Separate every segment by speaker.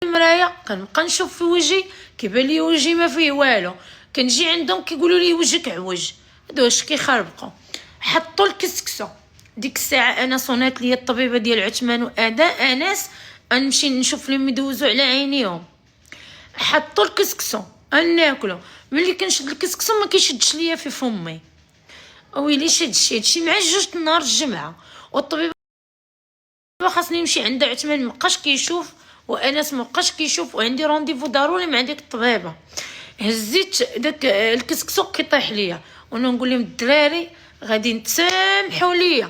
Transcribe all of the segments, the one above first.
Speaker 1: المرايه كنبقى نشوف في وجهي كيبان لي وجهي ما فيه والو. كنجي عندهم كيقولوا لي وجهك عوج. هادو واش كيخربقوا؟ حطوا الكسكسو. ديك الساعه انا صونات لي الطبيبه ديال عثمان واداء انس نمشي نشوف لهم يدوزوا على عينيهم. حطوا الكسكسو ناكلو. ملي كنشد الكسكسو ما كيشدش ليا في فمي. ويلي شي مع جوج نهار الجمعه. والطبيب خاصني نمشي عند عثمان مابقاش كيشوف وانس مابقاش كيشوف وعندي رونديفو ضروري مع ديك الطبيبه. هزيت داك الكسكسو كيطيح ليا وانا نقول لهم الدراري غادي نتسامحوا ليا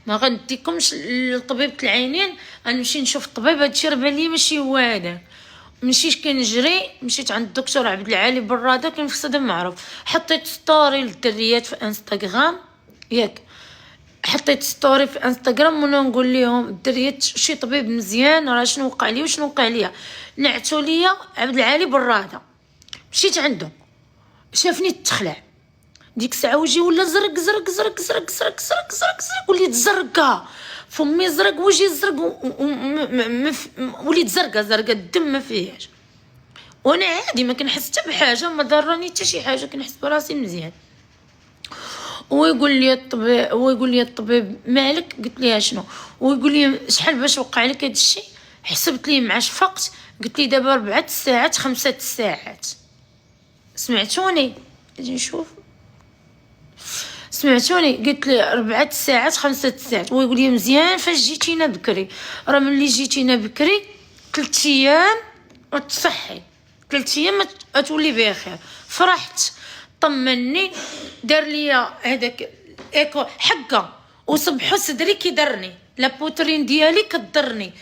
Speaker 1: ما غنديكمش لطبيبه العينين. غنمشي نشوف الطبيب. هادشي راه بان لي ماشي واعر. مشيت كنجري مشيت عند الدكتور عبد العالي براده كان في صدى معروف. حطيت ستوري للدريات في انستغرام ياك. حطيت ستوري في انستغرام وانا نقول لهم الدريات شي طبيب مزيان راه شنو وقع لي وشنو وقع ليا. نعتوا ليا عبد العالي براده. مشيت عنده شافني تخلع. ديك الساعه وجهي ولا زرق زرق زرق زرق زرق زرق زرق زرق. وليت زرقاء فمي زرق وجهي زرق وليت زرقاء الدم ما فيهاش. وانا عادي ما كنحس حتى بحاجه ما ضرني حتى شي حاجه كنحس براسي مزيان. ويقول لي الطبيب مالك؟ قلت ليه شنو؟ ويقول لي شحال باش وقع لك هذا الشيء؟ حسبت ليه مع شفقت قلت لي دابا 4 ساعات 5 ساعات. سمعتوني؟ اجي نشوف. سمعتوني؟ قلت لي 4 ساعات 5 ساعات. ويقول لي مزيان فاش جيتينا بكري. راه ملي جيتينا بكري 3 ايام وتصحي 3 ايام تولي بخير. فرحت طمني دار ليا هذاك ايكو حقه وصبحو صدري كيضرني لابوترين ديالي كضرني.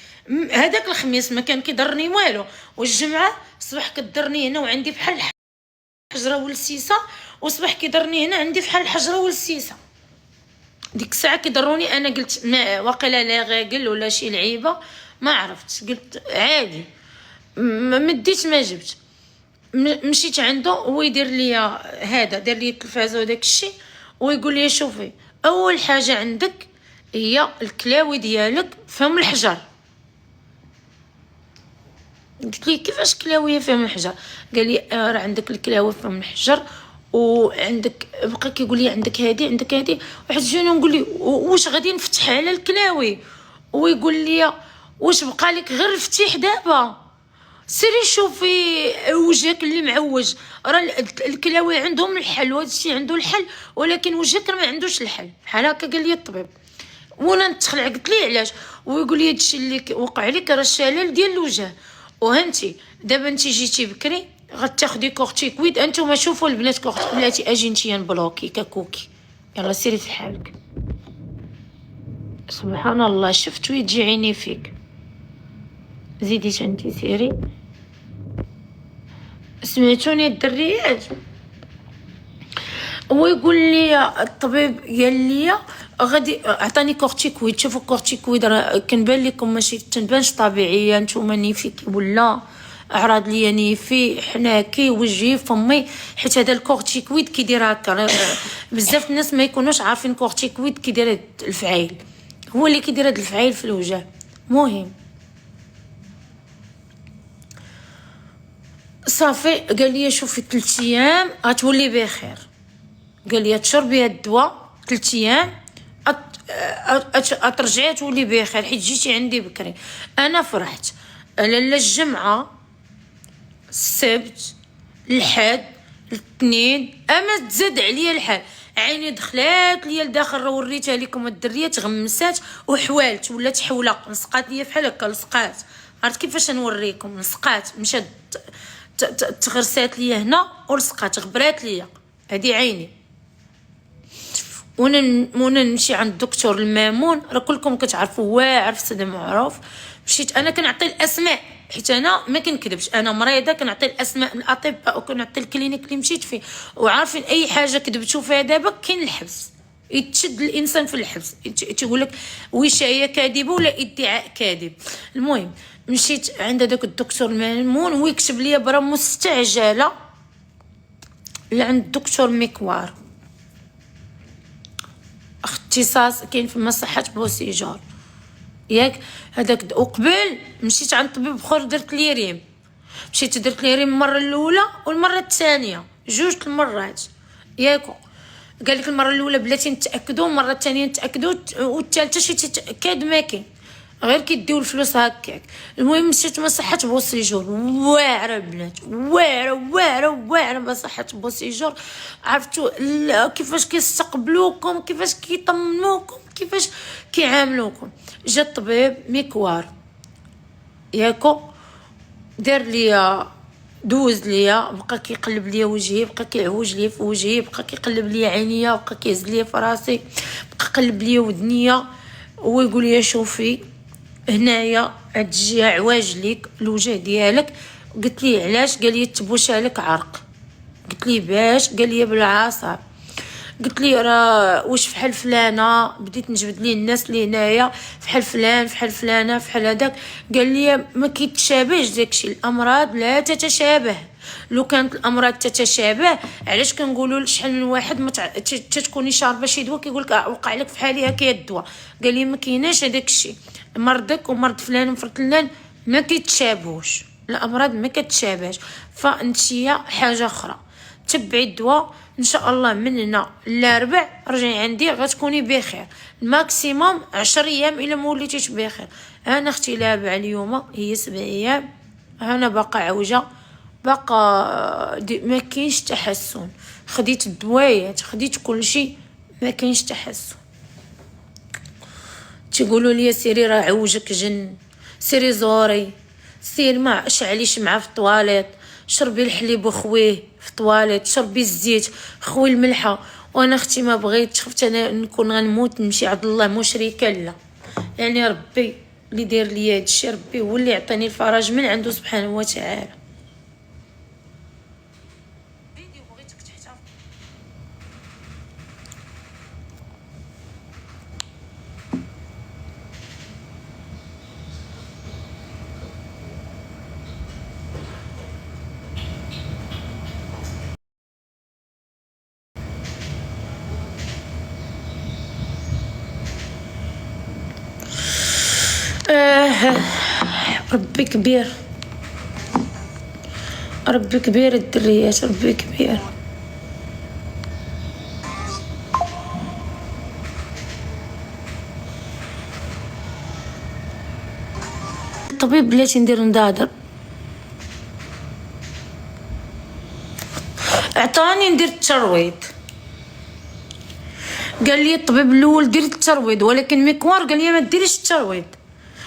Speaker 1: هذاك الخميس ما كان كيضرني والو والجمعه صبح كضرني هنا وعندي بحال الحجره والسيسه وصبح كيضرني هنا عندي بحال الحجره والسيسه. ديك الساعه كيضروني انا قلت ما واقيلا لا غاقل ولا شي لعيبه ما عرفت. قلت عادي ما مديت ما جبت. مشيت عنده هو يدير ليا هذا دار لي التلفازه وداك الشيء ويقول لي شوفي اول حاجه عندك هي الكلاوي ديالك فهم الحجر. قلت لي كيفاش كلاويه فهم الحجر؟ قال لي راه عندك الكلاوي فهم الحجر وعندك بقى كيقول لي عندك هذه عندك هذه. واحد جاني نقول لي واش غادي نفتح على الكلاوي؟ ويقول لي واش بقى لك غير الفتيح دابا سيري شوفي وجهك اللي معوج. راه الكلاوي عندهم الحل وهذا الشيء عنده الحل ولكن وجهك ما عندوش الحل. بحال هكا قال لي الطبيب وانا نتخلع. قلت ليه علاش؟ ويقول لي هادشي اللي وقع لك راه الشلل ديال الوجه وهانتي دابا انت جيتي بكري غتاخدي كورتيكويد. انتوما شوفوا البنات بلاتي اجي نتيا نبلوكي ككوكي يلا سيري في حالك. سبحان الله شفتو يجي عيني فيك. زيدي انتي سيري. سمعتوني الدريات؟ ويقول لي الطبيب قال لي غادي عطاني كورتيكويد. شوفوا الكورتيكويد راه كنبان لكم ماشي تنبانش طبيعيه. نتوما نيفي ولا اعراض ليا نيفي حناكي وجهي فمي حيت هذا الكورتيكويد كيدير هكا. بزاف الناس ما يكونوش عارفين كورتيكويد كيدير هاد الفعيل هو اللي كيدير هاد الفعيل في الوجه. مهم صافي قال لي شوفي 3 ايام غتولي بخير. قال لي تشربي هاد الدواء 3 ايام ترجعي تولي بخير حيت جيتي عندي بكري. انا فرحت. لاله الجمعه السبت الحد الاثنين اما تزاد عليا الحال. عيني دخلات ليا لداخل وريتها لكم الدريات غمسات وحوالت ولات حوله لصقات ليا بحال هكا لصقات. عرفت كيفاش نوريكم؟ لصقات مشات تغرسات ليا هنا ولصقات غبرات ليا. هذه عيني. وانا نمشي عند الدكتور المامون راه كلكم كتعرفوا واعر في سيدي معروف. مشيت انا كنعطي الاسماء حيت انا ما كنكذبش انا مريضه كنعطي الاسماء الاطباء وكنعطي الكلينيك اللي مشيت فيه وعارفين اي حاجه كذبتوا فيها دابا كاين الحبس. يتشد الانسان في الحبس تيقول لك وشايه كاذبه ولا ادعاء كاذب. المهم مشيت عند داك الدكتور المامون ويكتب لي برا مستعجله لعند الدكتور مكوار اختصاص كاين في مصحه بوسيجور. ياك هذاك. وقبل مشيت عند طبيب اخر درت لي ريم، مشيت درت لي ريم المره الاولى والمره الثانيه، جوج المرات ياكو. قال لك المره الاولى بلاتي نتاكدوا، المره الثانيه نتاكدوا، والثالثه شي تتاكد ما كاين، غير كيديو الفلوس هكاك. المهم مشيت مصحه بوسيجور واعره البنات، واعره مصحه بوسيجور. عرفتوا كيفاش كيستقبلوكم، كيفاش كيطمنوكم، كيفاش كيعاملوكم. جا الطبيب ميكوار ياكو، دار ليا دوز ليا، بقى كيقلب ليا وجهي، بقى كيعوج ليا في وجهي، بقى كيقلب ليا عينيا، بقى كيهز ليا في راسي، بقى قلب ليا ودنيا، ويقول لي شوفي هنايا هاد الجهه عواج ليك الوجه ديالك. قلت لي علاش؟ قال لي تبوشها لك عرق. قلت لي باش؟ قال لي بالعصا. قلت لي راه واش فحال فلانه، بديت نجبد ليه الناس اللي هنايا، فحال فلان فحال فلانه فحال هذاك. قال لي ما كيتشابهش داكشي، الامراض لا تتشابه. لو كانت الامراض تتشابه علاش كنقولوا شحال من واحد ما تكوني شاربه شي دواء كيقول لك وقع لك فحالي هكا الدواء. قال لي ما كايناش هذاك الشيء، مرضك ومرض فلان وفرد فلان ما كيتشابهوش، الامراض ما كتشابهش. فانتيا حاجه اخرى، تبعي الدواء ان شاء الله من هنا للاربع رجعي عندي غتكوني بخير. الماكسيموم 10 ايام الا ما وليتيش بخير. انا اختي لابعه اليوم هي 7 ايام، انا باقا عوجه، باقا ما كاينش تحسن. خديت الدوايات، خديت كل شيء، ما كاينش تحسن. تيقولوا لي سيري راه عوجك جن، سيري زوري، سيري ما شعليش معاه في الطواليط، شربي الحليب وخويه في الطواليط، شربي الزيت، خوي الملحه. وانا اختي ما بغيتش، خفت انا نكون غنموت نمشي عند الله مشركه لا. يعني ربي اللي داير لي هادشي، ربي هو اللي يعطيني الفرج من عنده سبحانه وتعالى. ربي كبير، ربي كبير الدريات، ربي كبير. الطبيب بلاتي ندير نضادر، عطاني ندير الترويض. قال لي الطبيب الاول ديري الترويض، ولكن ميكوار قال لي ما ديريش الترويض.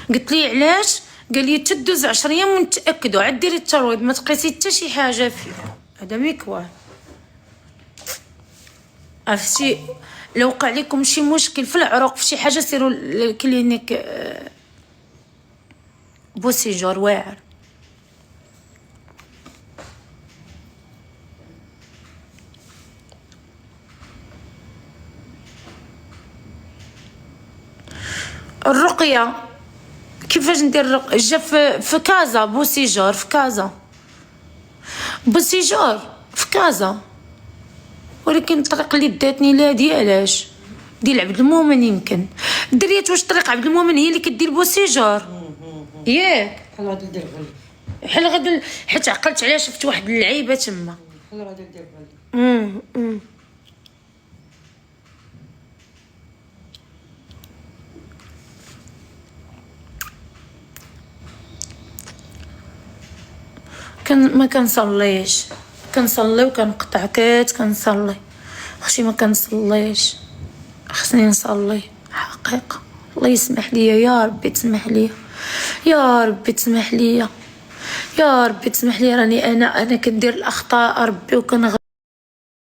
Speaker 1: قلت لي علاش؟ قال لي تدوز 10 ايام ونتاكدوا عاد ديري الترويض، ما تقيسي حتى شي حاجه فيه. هذا ميكوار. عرفتي لو وقع لكم شي مشكل في العروق في شي حاجه سيروا للكلينيك بوسيجور واعر. الرقيه كيفاش ندير الرقيه؟ جا في كازا بوسيجور، في كازا بوسيجور في كازا، ولكن الطريق اللي داتني لا علاش ديال عبد المؤمن. يمكن دريت واش طريق عبد المؤمن هي اللي كدير بوسيجور ياك؟
Speaker 2: بحال غادي ندير غادي،
Speaker 1: بحال غادي، حيت عقلت عليها شفت واحد اللعيبه تما.
Speaker 2: بحال غادي ندير غادي.
Speaker 1: ما كنصليش، كنصلي وكنقطع كات كنصلي. اختي ما كنصليش، خصني نصلي حقيقه. الله يسمح ليا، يا ربي تسمح ليا، يا ربي تسمح ليا، يا ربي تسمح ليا. راني انا كندير الاخطاء ربي،